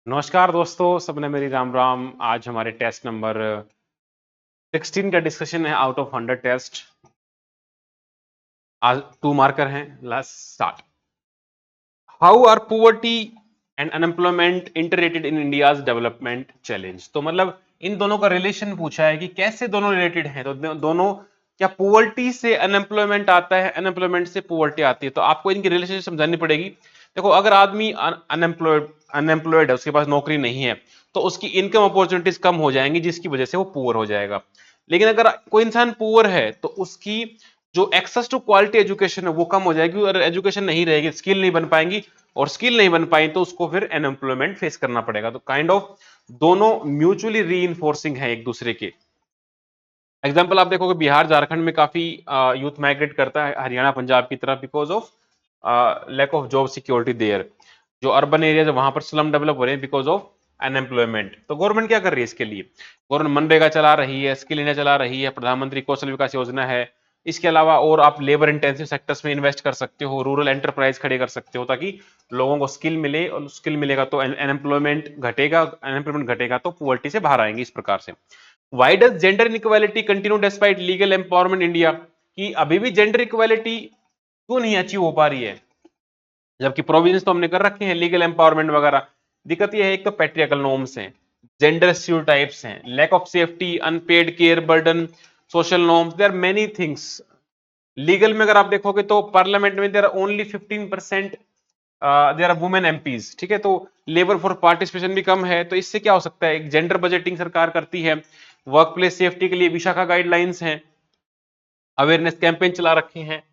नमस्कार दोस्तों, सबने मेरी राम राम। आज हमारे टेस्ट नंबर 16 का डिस्कशन है आउट ऑफ 100 टेस्ट। आज 2 मार्कर हैं। Let's start. How are poverty and unemployment interrelated in India's development challenge. तो मतलब इन दोनों का रिलेशन पूछा है कि कैसे दोनों रिलेटेड हैं। तो दोनों, क्या पुअर्टी से अनएम्प्लॉयमेंट आता है, अनएम्प्लॉयमेंट से पुअर्टी आती है, तो आपको इनकी रिलेशनशिप समझानी पड़ेगी। देखो, अगर आदमी अनएम्प्लॉयड है, उसके पास नौकरी नहीं है, तो उसकी इनकम अपॉर्चुनिटीज कम हो जाएंगी, जिसकी वजह से वो पुअर हो जाएगा। लेकिन अगर कोई इंसान पुअर है तो उसकी जो एक्सेस टू क्वालिटी एजुकेशन है वो कम हो जाएगी, और एजुकेशन नहीं रहेगी, स्किल नहीं बन पाएंगी, और स्किल नहीं बन पाई तो उसको फिर अनएम्प्लॉयमेंट फेस करना पड़ेगा। तो काइंड ऑफ दोनों म्यूचुअली री है एक दूसरे के। एग्जाम्पल आप देखोगे, बिहार झारखंड में काफी यूथ माइग्रेट करता है हरियाणा पंजाब की तरफ, because of lack of job security there. जो अर्बन एरियाज है वहां पर स्लम डेवलप हो रहे हैं बिकॉज ऑफ अनएम्प्लॉयमेंट। तो गवर्नमेंट क्या कर रही है इसके लिए? गवर्नमेंट मनरेगा चला रही है, स्किल इंडिया चला रही है, प्रधानमंत्री कौशल विकास योजना है। इसके अलावा और आप लेबर इंटेंसिव सेक्टर्स में इन्वेस्ट कर सकते हो, रूरल एंटरप्राइज खड़े कर सकते हो, ताकि लोगों को स्किल मिले, और स्किल मिलेगा तो अनएम्प्लॉयमेंट घटेगा तो पुअर्टी से बाहर आएंगे। इस प्रकार से why does gender inequality continue despite legal empowerment India, कि अभी भी जेंडर इक्वालिटी क्यों नहीं अचीव हो पा रही है, जबकि प्रोविजंस तो हमने कर रखे हैं लीगल एम्पावरमेंट वगैरह। दिक्कत यह है, एक तो पैट्रियार्कल नॉर्म्स हैं, जेंडर स्टीरियोटाइप्स हैं, lack of safety, unpaid care burden, social norms, there are many things. Legal में अगर आप देखोगे तो पार्लियामेंट में there are only 15% there are women MPs, ठीक है। तो लेबर फॉर पार्टिसिपेशन भी कम है। तो इससे क्या हो सकता है? एक जेंडर बजटिंग सरकार करती है, वर्क प्लेस सेफ्टी के लिए विशाखा गाइडलाइंस हैं, अवेयरनेस कैंपेन चला रखे हैं।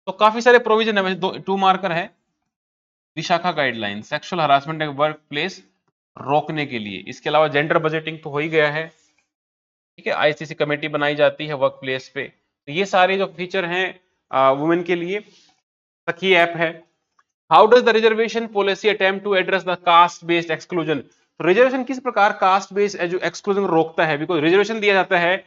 तो काफी सारे प्रोविजन है। वैसे 2 मार्कर है Vishakha guideline sexual harassment work place रोकने के लिए। इसके अलावा जेंडर बजटिंग तो हो ही गया है, ठीक है। आईसीसी कमेटी बनाई जाती है वर्क प्लेस पे। तो ये सारे जो फीचर हैं वुमेन के लिए, सखी ऐप है। How does the reservation policy attempt to address the caste based exclusion. तो रिजर्वेशन किस प्रकार कास्ट बेस्ड एक्सक्लूजन रोकता है? बिकॉज रिजर्वेशन दिया जाता है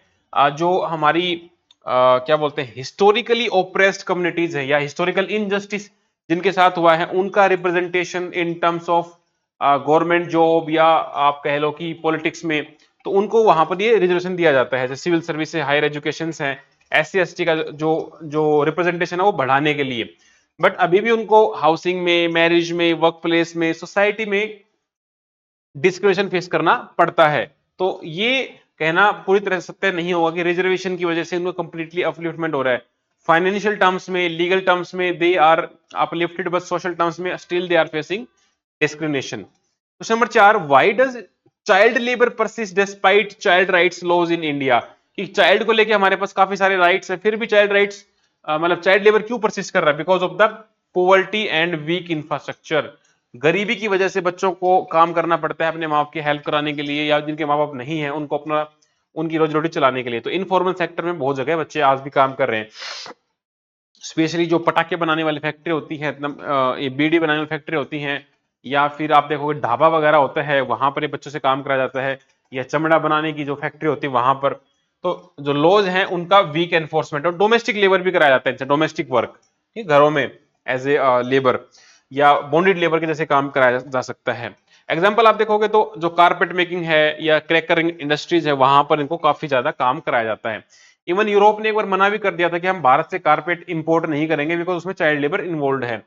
जो हमारी क्या बोलते हैं, हिस्टोरिकली ओप्रेस्ड कम्युनिटीज है, या हिस्टोरिकल इनजस्टिस जिनके साथ हुआ है, उनका representation in terms of government job, या आप कह लो कि पॉलिटिक्स में, तो उनको वहां पर ये रिजर्वेशन दिया जाता है। जैसे सिविल सर्विस है, हायर एजुकेशन है, एससी एसटी का जो जो रिप्रेजेंटेशन है वो बढ़ाने के लिए। बट अभी भी उनको हाउसिंग में, मैरिज में, वर्क प्लेस में, सोसाइटी में डिस्क्रिमिनेशन फेस करना पड़ता है। तो ये कहना पूरी तरह से सत्य नहीं होगा कि रिजर्वेशन की वजह से उनको कंप्लीटली अपलिफ्टमेंट हो रहा है। फाइनेंशियल टर्म्स में, लीगल टर्म्स में they are uplifted, but social terms में still they are facing discrimination. Question number 4, why does child labour persist despite child rights laws in India. कि चाइल्ड को लेके हमारे पास काफी सारे राइट्स हैं, फिर भी चाइल्ड राइट्स मतलब चाइल्ड लेबर क्यों परसिस्ट कर रहा है? Because of the poverty and weak infrastructure. गरीबी की वजह से बच्चों को काम करना पड़ता है अपने माँ बाप की हेल्प कराने के लिए, या जिनके माँ बाप नहीं है उनको अपना उनकी रोजी रोटी चलाने के लिए। तो इनफॉर्मल सेक्टर में बहुत जगह बच्चे आज भी काम कर रहे हैं। स्पेशली जो पटाखे बनाने वाली फैक्ट्री होती है, ये बीड़ी बनाने वाली फैक्ट्री होती हैं, या फिर आप देखोगे ढाबा वगैरह होता है, वहां पर ये बच्चों से काम कराया जाता है, या चमड़ा बनाने की जो फैक्ट्री होती है वहां पर। तो जो लॉज हैं उनका वीक एनफोर्समेंट, और डोमेस्टिक लेबर भी कराया जाता है, डोमेस्टिक वर्क, ठीक, घरों में एज ए लेबर, या बॉन्डेड लेबर के जैसे काम कराया जा सकता है। एग्जाम्पल आप देखोगे तो जो कारपेट मेकिंग है या क्रैकर इंडस्ट्रीज है, वहां पर इनको काफी ज्यादा काम कराया जाता है। इवन यूरोप ने एक बार मना भी कर दिया था कि हम भारत से कारपेट इंपोर्ट नहीं करेंगे, बिकॉज उसमें चाइल्ड लेबर इन्वॉल्व है।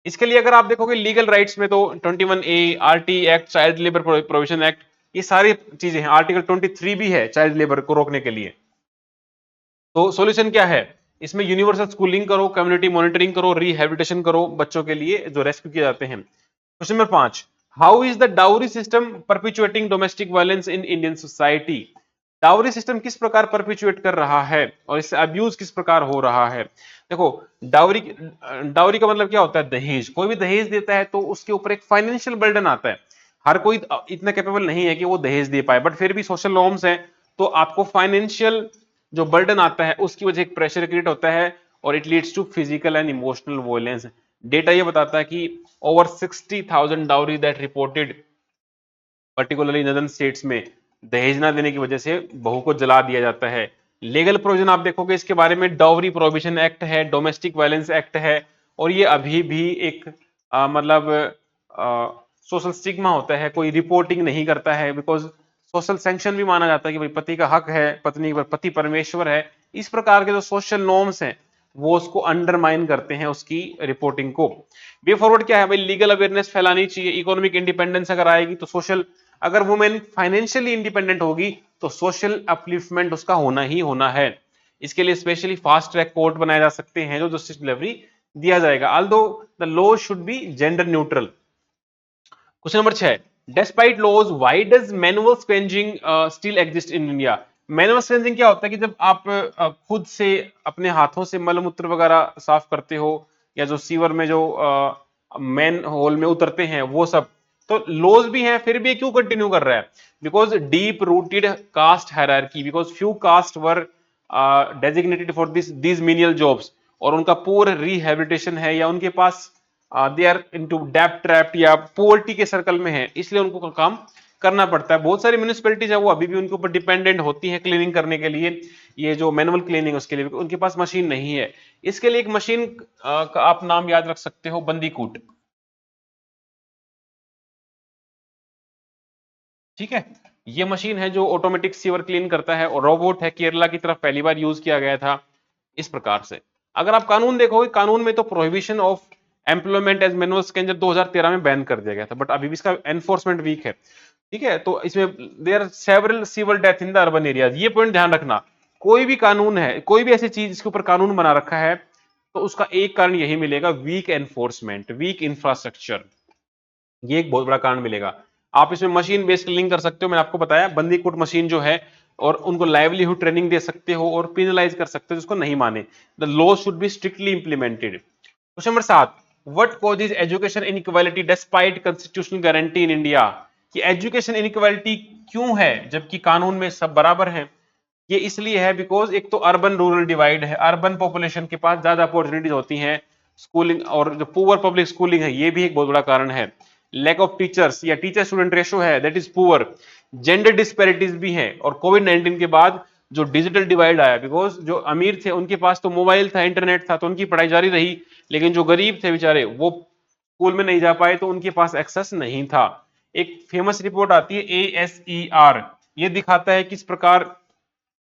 इसके लिए अगर आप देखोगे लीगल राइट्स में, तो 21A RT act, child labour provision act, ये सारी चीजें हैं। आर्टिकल 23 भी है चाइल्ड लेबर को रोकने के लिए। तो सॉल्यूशन क्या है? इसमें यूनिवर्सल स्कूलिंग करो, कम्युनिटी मॉनिटरिंग करो, रिहेबिलिटेशन करो बच्चों के लिए जो रेस्क्यू किए जाते हैं। Question number 5, how is the dowry system perpetuating domestic violence in Indian society. Dowry system किस प्रकार परपिचुएट कर रहा है, और इससे अब्यूज किस प्रकार हो रहा है? देखो, डाउरी डाउरी का मतलब क्या होता है? दहेज। कोई भी दहेज देता है तो उसके ऊपर एक फाइनेंशियल बर्डन आता है। हर कोई इतना कैपेबल नहीं है कि वो दहेज दे पाए, बट फिर भी सोशल नॉर्म्स हैं, तो आपको फाइनेंशियल जो बर्डन आता है उसकी वजह एक प्रेशर क्रिएट होता है, और it leads to physical and emotional violence. Data ये बताता है कि over 60,000 dowry that reported particularly in northern states में दहेज ना देने की वजह से बहू को जला दिया जाता है। लीगल प्रोविजन आप देखोगे इसके बारे में, डाउरी प्रोहिबिशन एक्ट है, डोमेस्टिक वायलेंस एक्ट है, और ये अभी भी एक मतलब सोशल स्टिग्मा होता है, कोई रिपोर्टिंग नहीं करता है, बिकॉज सोशल सैंक्शन भी माना जाता है कि भाई पति का हक है, पत्नी पर पति परमेश्वर है। इस प्रकार के जो सोशल नॉर्म्स हैं वो उसको अंडरमाइन करते हैं उसकी रिपोर्टिंग को। वे फॉरवर्ड क्या है भाई, लीगल अवेयरनेस फैलानी चाहिए, इकोनॉमिक इंडिपेंडेंस अगर आएगी तो सोशल, अगर वुमेन फाइनेंशियली इंडिपेंडेंट होगी तो सोशल अपलिफ्टमेंट उसका होना ही होना है। इसके लिए स्पेशली फास्ट ट्रैक कोर्ट बनाए जा सकते हैं जो जस्टिस डिलीवरी दिया जाएगा, although the law should be gender neutral. Question number 6, despite laws why does manual scavenging still exist in India. Manual scavenging क्या होता है कि जब आप खुद से अपने हाथों से मलमूत्र वगैरह साफ करते हो, या जो सीवर में जो मैन होल में उतरते हैं वो सब, तो लॉज भी हैं फिर भी क्यों कंटिन्यू कर रहा है, because deep rooted caste hierarchy, because few caste were designated for this menial jobs, और उनका पूरा रिहेबिलिटेशन है, या उनके पास दे आर इनटू डेब्ट ट्रैप्ड या पोवर्टी के सर्कल में है, इसलिए उनको काम करना पड़ता है। बहुत सारी म्यूनिसिपैलिटीज है वो अभी भी उनके ऊपर डिपेंडेंट होती हैं क्लीनिंग करने के लिए, ये जो मैनुअल क्लीनिंग उसके लिए उनके पास मशीन नहीं है। इसके लिए एक मशीन का आप नाम याद रख सकते हो, बंदीकूट। ठीक है, ये मशीन है जो ऑटोमेटिक सीवर क्लीन करता है, और रोबोट है, केरला की तरफ पहली बार यूज किया गया था। इस प्रकार से अगर आप कानून देखोगे, कानून में तो prohibition of employment as manual scanner 2013 में बैन कर दिया गया था, बट अभी भी इसका एनफोर्समेंट वीक है। ठीक है, तो इसमें there are several civil death in the urban areas, ये पॉइंट ध्यान रखना। कोई भी कानून है, कोई भी ऐसी चीज जिसके ऊपर कानून बना रखा है, तो उसका एक कारण यही मिलेगा, वीक एनफोर्समेंट, वीक इंफ्रास्ट्रक्चर, ये एक बहुत बड़ा कारण मिलेगा। आप इसमें मशीन बेस्ड लिंक कर सकते हो, मैंने आपको बताया बंदीकुट मशीन जो है, और उनको लाइवलीहुड ट्रेनिंग दे सकते हो और पिनलाइज कर सकते हो जिसको नहीं माने। The law should B strictly implemented. Question number 7, what causes education inequality despite constitutional guarantee in India. कि एजुकेशन इनइक्वालिटी क्यों है जबकि कानून में सब बराबर हैं। ये इसलिए है बिकॉज एक तो अर्बन रूरल डिवाइड है, अर्बन पॉपुलेशन के पास ज्यादा अपॉर्चुनिटीज होती हैं स्कूलिंग, और जो पुअर पब्लिक स्कूलिंग है ये भी एक बहुत बड़ा कारण है। लैक ऑफ टीचर्स या टीचर स्टूडेंट रेशो है that is poor. Gender disparities भी है, और कोविड 19 के बाद जो डिजिटल डिवाइड आया, बिकॉज जो अमीर थे उनके पास तो मोबाइल था, इंटरनेट था, तो उनकी पढ़ाई जारी रही, लेकिन जो गरीब थे बेचारे वो स्कूल में नहीं जा पाए, तो उनके पास एक्सेस नहीं था। एक फेमस रिपोर्ट आती है ASER, ये दिखाता है किस प्रकार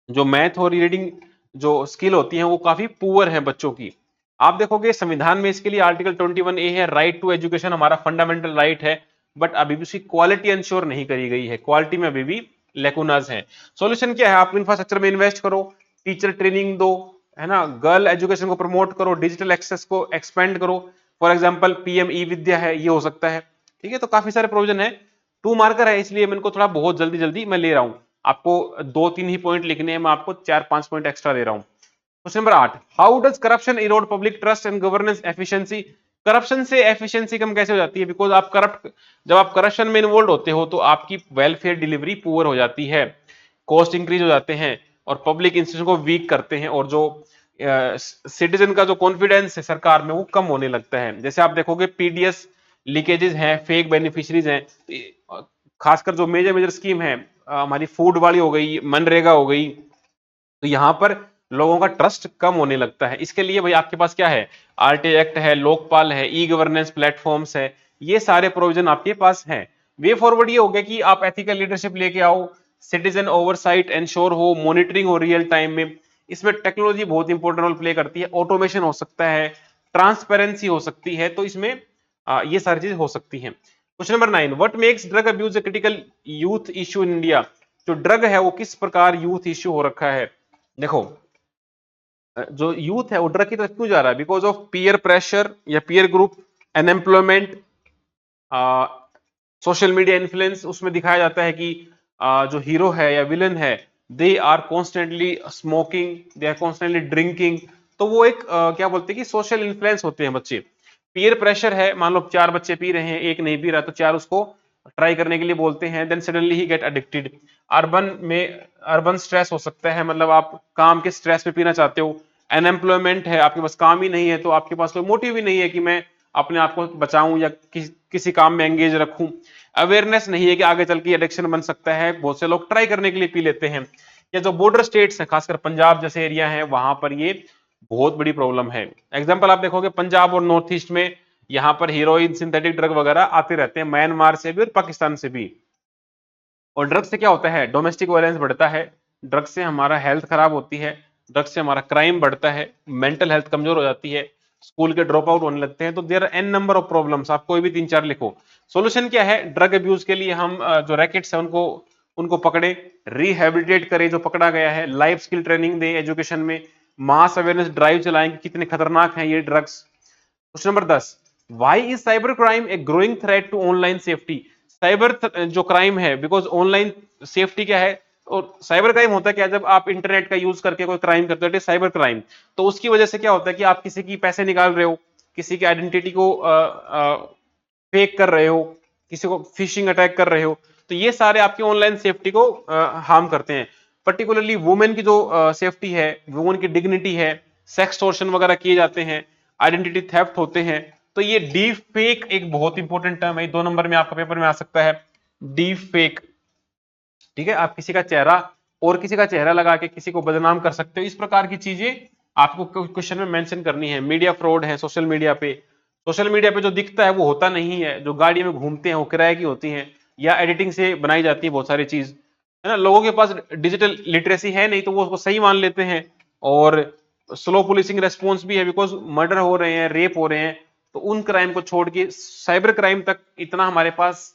जो मैथ और रीडिंग जो स्किल होती है वो काफी पुअर है बच्चों की। आप देखोगे संविधान में इसके लिए आर्टिकल 21A है, राइट टू एजुकेशन हमारा फंडामेंटल राइट है, बट अभी भी उसकी क्वालिटी इंश्योर नहीं करी गई है, क्वालिटी में अभी भी लेकुनाज है। सॉल्यूशन क्या है, आप इंफ्रास्ट्रक्चर में इन्वेस्ट करो, टीचर ट्रेनिंग दो, है ना, गर्ल एजुकेशन को प्रमोट करो, डिजिटल एक्सेस को एक्सपेंड करो। फॉर एग्जाम्पल PM ई विद्या है, ये हो सकता है। ठीक है, तो काफी सारे प्रोविजन है। 2 मार्कर है इसलिए मैं इनको थोड़ा बहुत जल्दी जल्दी मैं ले रहा हूं, आपको 2-3 ही पॉइंट लिखने हैं, मैं आपको 4-5 पॉइंट एक्स्ट्रा दे रहा हूं। Question number 8, how does corruption Erode public trust and governance efficiency. Corruption से एफिशिएंसी कम कैसे हो जाती है, बिकॉज आप करप्ट, जब आप करप्शन में इन्वॉल्व होते हो तो आपकी वेलफेयर डिलीवरी पुअर हो जाती है, कॉस्ट इंक्रीज हो जाते हैं, और पब्लिक इंस्टीट्यूशन को वीक करते हैं, और जो सिटीजन का जो कॉन्फिडेंस है सरकार में वो कम होने लगता है। जैसे आप देखोगे PDS लीकेजेस हैं, फेक बेनिफिशरीज हैं, खासकर जो मेजर मेजर स्कीम है, हमारी फूड वाली हो गई, मनरेगा हो गई, तो यहां पर लोगों का ट्रस्ट कम होने लगता है। इसके लिए भाई आपके पास क्या है, RTI एक्ट है, लोकपाल है, ई गवर्नेंस प्लेटफॉर्म्स है, ये सारे प्रोविजन आपके पास हैं। वे फॉरवर्ड ये हो गया कि आप एथिकल लीडरशिप लेके आओ, सिटीजन ओवरसाइट इंश्योर हो, मॉनिटरिंग हो रियल टाइम में। इसमें टेक्नोलॉजी बहुत इंपॉर्टेंट रोल प्ले करती है, ऑटोमेशन हो सकता है, ट्रांसपेरेंसी हो सकती है, तो इसमें ये सारी चीजें हो सकती हैं। Question number 9, what makes drug abuse a critical youth issue in India. जो ड्रग है वो किस प्रकार यूथ इश्यू हो रखा है। देखो, जो यूथ है वो ड्रग की तरफ क्यों जा रहा है, बिकॉज ऑफ पीयर प्रेशर या peer group, unemployment, social media influence. उसमें दिखाया जाता है कि जो हीरो है या विलन है, they are constantly smoking, they are constantly drinking, तो वो एक क्या बोलते हैं कि सोशल इन्फ्लुएंस होते हैं बच्चे। पीयर प्रेशर है, मान लो 4 बच्चे पी रहे हैं, एक नहीं पी रहा, तो 4 उसको ट्राई करने के लिए बोलते हैं, देन सडनली ही गेट एडिक्टेड। अर्बन में अर्बन स्ट्रेस हो सकता है, मतलब आप काम के स्ट्रेस में पीना चाहते हो। अनएम्प्लॉयमेंट है, आपके पास काम ही नहीं है, तो आपके पास कोई मोटिव ही नहीं है कि मैं अपने आप को बचाऊं या किसी काम में एंगेज रखूं। अवेयरनेस नहीं है कि आगे चल के एडिक्शन बन सकता है, बहुत से लोग ट्राई करने के लिए पी लेते हैं। या जो बॉर्डर स्टेट्स हैं, खासकर पंजाब जैसे एरिया है, वहां पर ये बहुत बड़ी प्रॉब्लम है। एग्जाम्पल आप देखोगे पंजाब और नॉर्थ ईस्ट में यहाँ पर हीरोइन, सिंथेटिक ड्रग वगैरह आते रहते हैं, म्यांमार से भी और पाकिस्तान से भी। और ड्रग से क्या होता है, डोमेस्टिक वायलेंस बढ़ता है, ड्रग से हमारा हेल्थ खराब होती है, ड्रग से हमारा क्राइम बढ़ता है, मेंटल हेल्थ कमजोर हो जाती है, स्कूल के ड्रॉप आउट होने लगते हैं। तो there an number of problems, आप कोई भी 3-4 लिखो। सॉल्यूशन क्या है, ड्रग अब्यूज के लिए हम जो रैकेट्स है उनको उनको पकड़े, रिहेबिलिटेट करें जो पकड़ा गया है, लाइफ स्किल ट्रेनिंग दें एजुकेशन में, मास अवेयरनेस ड्राइव चलाएं कि कितने खतरनाक हैं ये drugs. Question number 10, why is cyber crime a growing threat to online safety. Cyber जो क्राइम है, बिकॉज ऑनलाइन सेफ्टी क्या है, और साइबर क्राइम होता है क्या, जब आप इंटरनेट का यूज करके कोई क्राइम करते हो, साइबर क्राइम। तो उसकी वजह से क्या होता है कि आप किसी की पैसे निकाल रहे हो, किसी की आइडेंटिटी को फेक कर रहे हो, किसी को फिशिंग अटैक कर रहे हो, तो ये सारे आपकी ऑनलाइन सेफ्टी को हार्म करते हैं। पर्टिकुलरली वुमेन की जो सेफ्टी है, वुमेन की डिग्निटी है, सेक्सटॉर्शन वगैरह किए जाते हैं, आइडेंटिटी थेफ्ट होते हैं। तो ये डीप फेक एक बहुत इंपॉर्टेंट टर्म है, 2 नंबर में आपका पेपर में आ सकता है, डीप फेक। ठीक है, आप किसी का चेहरा और किसी का चेहरा लगा के किसी को बदनाम कर सकते हो, इस प्रकार की चीजें आपको क्वेश्चन में मेंशन करनी है। मीडिया फ्रॉड है सोशल मीडिया पे, सोशल मीडिया पे जो दिखता है वो होता नहीं है, जो गाड़ी में घूमते हैं वो किराए की होती हैं, या एडिटिंग से बनाई जाती है बहुत सारी चीज, है ना। लोगों के पास डिजिटल लिटरेसी है नहीं, तो वो उसको सही मान लेते हैं। और स्लो पुलिसिंग रेस्पॉन्स भी है, बिकॉज मर्डर हो रहे हैं, रेप हो रहे हैं, तो उन क्राइम को छोड़ के साइबर क्राइम तक इतना हमारे पास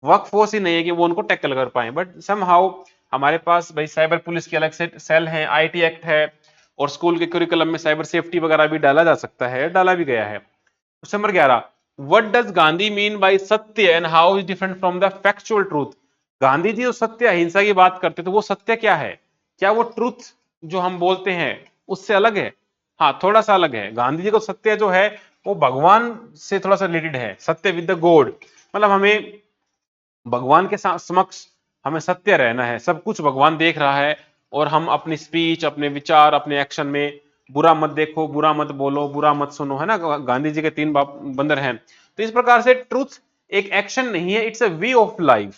वर्क फोर्स ही नहीं है कि वो उनको टैकल कर पाए। बट सम हाउ हमारे पास भाई साइबर पुलिस की अलग से सेल है, आईटी एक्ट है, और स्कूल के करिकुलम में साइबर सेफ्टी वगैरह भी डाला जा सकता है, डाला भी गया है। Question number 11, what does Gandhi mean by satya and how is different from the factual truth. Gandhi ji जो सत्य अहिंसा की बात करते थे, वो सत्य क्या है, क्या वो ट्रूथ जो हम बोलते हैं उससे अलग है? हाँ, थोड़ा सा अलग है। गांधी जी को सत्य जो है वो भगवान से थोड़ा सा रिलेटेड है, सत्य विद द गॉड, मतलब हमें भगवान के समक्ष हमें सत्य रहना है, सब कुछ भगवान देख रहा है, और हम अपनी स्पीच, अपने विचार, अपने एक्शन में बुरा मत देखो, बुरा मत बोलो, बुरा मत सुनो, है ना। गांधी जी के 3 बंदर हैं। तो इस प्रकार से ट्रूथ एक एक्शन नहीं है, it's a way of life.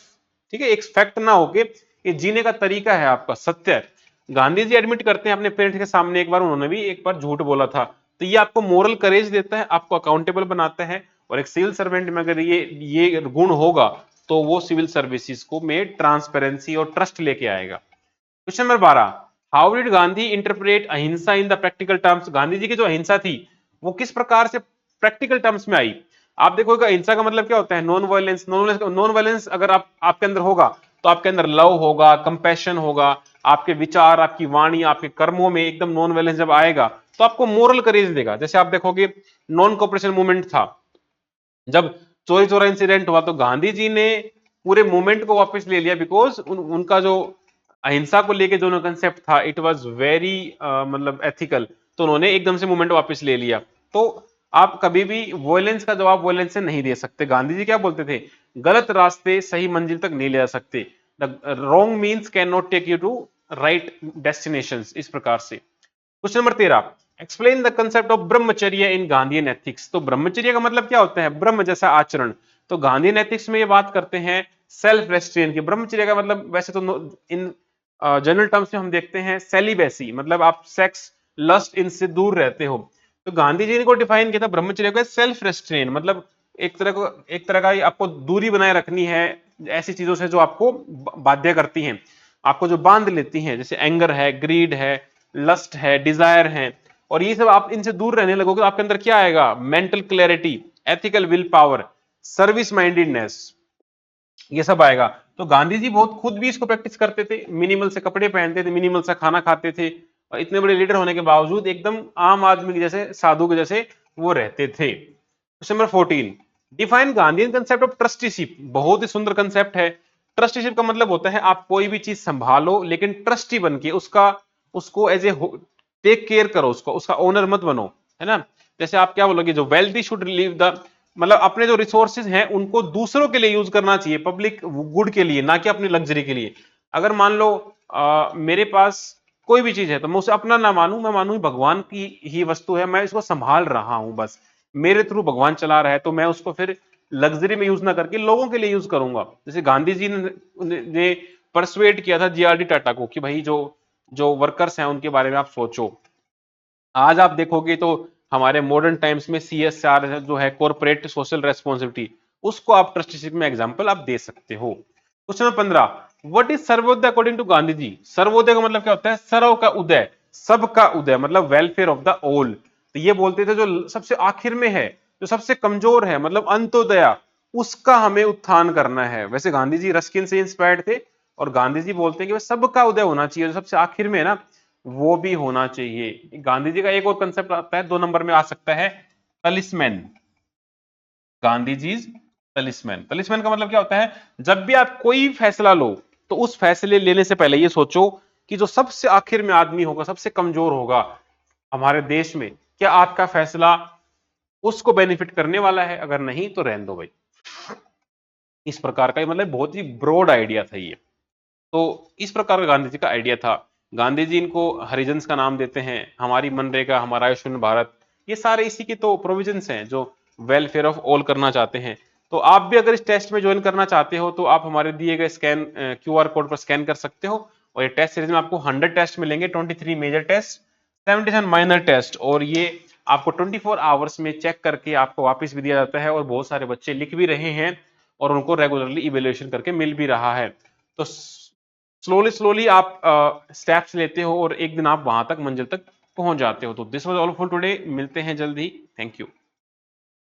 ठीक है, एक फैक्ट ना होके ये जीने का तरीका है आपका, सत्य। गांधी जी एडमिट करते हैं अपने पेरेंट्स के सामने, एक बार उन्होंने भी एक बार झूठ बोला था। तो ये आपको मोरल करेज देता है, आपको अकाउंटेबल बनाता है, और एक सिविल सर्वेंट में अगर ये गुण होगा तो वो सिविल सर्विसेज को में ट्रांसपेरेंसी और ट्रस्ट लेके आएगा। Question number 12, how did Gandhi interpret ahimsa in the practical terms. Gandhi ji की जो अहिंसा थी वो किस प्रकार से प्रैक्टिकल टर्म्स में आई। आप देखोगे अहिंसा का मतलब क्या होता है, नॉन वायलेंस। नॉन वायलेंस अगर आप आपके अंदर होगा तो आपके अंदर लव होगा, कंपैशन होगा, आपके विचार, आपकी वाणी, आपके कर्मों में एकदम नॉन वायलेंस जब आएगा तो आपको मोरल करेज देगा। जैसे आप देखोगे नॉन कॉपरेशन मूवमेंट था, जब चोरी चोरा इंसिडेंट हुआ, तो गांधी जी ने पूरे मूवमेंट को वापस ले लिया, बिकॉज उनका जो अहिंसा को लेके जो कंसेप्ट था इट वाज वेरी मतलब एथिकल, तो उन्होंने एकदम से मूवमेंट वापस ले लिया। तो आप कभी भी वॉयलेंस का जवाब वॉयलेंस से नहीं दे सकते। गांधी जी क्या बोलते थे, गलत रास्ते सही मंजिल तक नहीं ले जा सकते, the wrong means can not take you to right destination, इस प्रकार से। Question number 13, explain the concept of brahmacharya in Gandhian ethics. तो ब्रह्मचर्य का मतलब क्या होता है, ब्रह्म जैसा आचरण। तो गांधीयन एथिक्स में ये बात करते हैं सेल्फ रेस्ट्रेन की। ब्रह्मचर्य का मतलब वैसे तो इन जनरल टर्म्स में हम देखते हैं सेलिबेसी, मतलब आप सेक्स, लस्ट, इनसे दूर रहते हो। तो गांधी जी ने को डिफाइन किया था ब्रह्मचर्य को सेल्फ रेस्ट्रेन, मतलब एक तरह का आपको दूरी बनाए रखनी है ऐसी चीजों से जो आपको बाध्य करती हैं, आपको जो बांध लेती हैं, जैसे एंगर है, ग्रीड है, लस्ट है, डिजायर है। और ये सब आप इनसे दूर रहने लगोगे तो आपके अंदर क्या आएगा, mental clarity, ethical will power, service mindedness, ये सब आएगा। तो गांधी जी बहुत खुद भी इसको प्रैक्टिस करते थे, मिनिमल से कपड़े पहनते थे, मिनिमल से खाना खाते थे, और इतने बड़े लीडर होने के बावजूद एकदम आम आदमी के जैसे, साधु के जैसे वो रहते थे। Question number 14, define Gandhian concept of trusteeship. बहुत ही सुंदर कंसेप्ट है। ट्रस्टीशिप का मतलब होता है आप कोई भी चीज संभालो लेकिन ट्रस्टी बन के उसका उसको एज ए टेक केयर करो, उसका ओनर मत बनो, है ना। जैसे आप क्या बोलोगे, जो वेल्थी शुड लीव द, मतलब अपने जो रिसोर्सेज हैं उनको दूसरों के लिए यूज करना चाहिए, पब्लिक गुड के लिए, ना कि अपनी लग्जरी के लिए। अगर मान लो मेरे पास कोई भी चीज है तो मैं उसे अपना ना मानूं, मैं मानूं भगवान की ही वस्तु है, मैं इसको संभाल रहा हूं, बस मेरे थ्रू भगवान चला रहा है, तो मैं उसको फिर लग्जरी में यूज ना करके लोगों के लिए यूज करूंगा। जैसे गांधी जी ने परसुएट किया था जीआरडी टाटा को कि भाई जो जो वर्कर्स हैं उनके बारे में आप सोचो। आज आप देखोगे तो हमारे मॉडर्न टाइम्स में CSR जो है कॉर्पोरेट सोशल रेस्पॉन्सिबिलिटी, उसको आप ट्रस्टीशिप में एग्जांपल आप दे सकते हो। Question number 15, what is Sarvodaya according to Gandhi ji? Sarvodaya का मतलब क्या होता है? सर्व का उदय, सबका उदय, मतलब वेलफेयर ऑफ द ऑल। तो ये बोलते थे जो सबसे आखिर में है, जो सबसे कमजोर है, मतलब अंत्योदया, उसका हमें उत्थान करना है। वैसे गांधी जी रस्किन से इंस्पायर्ड थे और गांधी जी बोलते हैं कि सबका उदय होना चाहिए, जो सबसे आखिर में है ना वो भी होना चाहिए। गांधी जी का एक और कंसेप्ट आता है 2 नंबर में आ सकता है, तलिस्मैन। गांधी जी तलिस्मैन, तलिस्मैन का मतलब क्या होता है? जब भी आप कोई फैसला लो तो उस फैसले लेने से पहले ये सोचो कि जो सबसे आखिर में आदमी होगा, सबसे कमजोर होगा हमारे देश में, क्या आपका फैसला उसको बेनिफिट करने वाला है? अगर नहीं तो रहने दो भाई। इस प्रकार का मतलब बहुत ही ब्रॉड आइडिया था ये। तो इस प्रकार का गांधी जी का आइडिया था। गांधी जी इनको हरिजन्स का नाम देते हैं, हमारी मनरेगा, हमारा आयुष्मान भारत, ये सारे इसी की तो प्रोविजंस हैं जो वेलफेयर ऑफ ऑल करना चाहते हैं। तो आप भी अगर इस टेस्ट में ज्वाइन करना चाहते हो तो आप हमारे दिए गए QR कोड पर स्कैन कर सकते हो। और ये टेस्ट सीरीज में आपको 100 टेस्ट मिलेंगे, 23 मेजर टेस्ट, 77 माइनर टेस्ट, और ये आपको 24 आवर्स में चेक करके आपको वापस भी दिया जाता है। और बहुत सारे बच्चे लिख भी रहे हैं और उनको रेगुलरली इवेल्युएशन करके मिल भी रहा है। तो स्लोली स्लोली आप स्टेप्स लेते हो और एक दिन आप वहां तक, मंजिल तक पहुंच जाते हो। तो this was all for today, मिलते हैं जल्द ही। Thank you.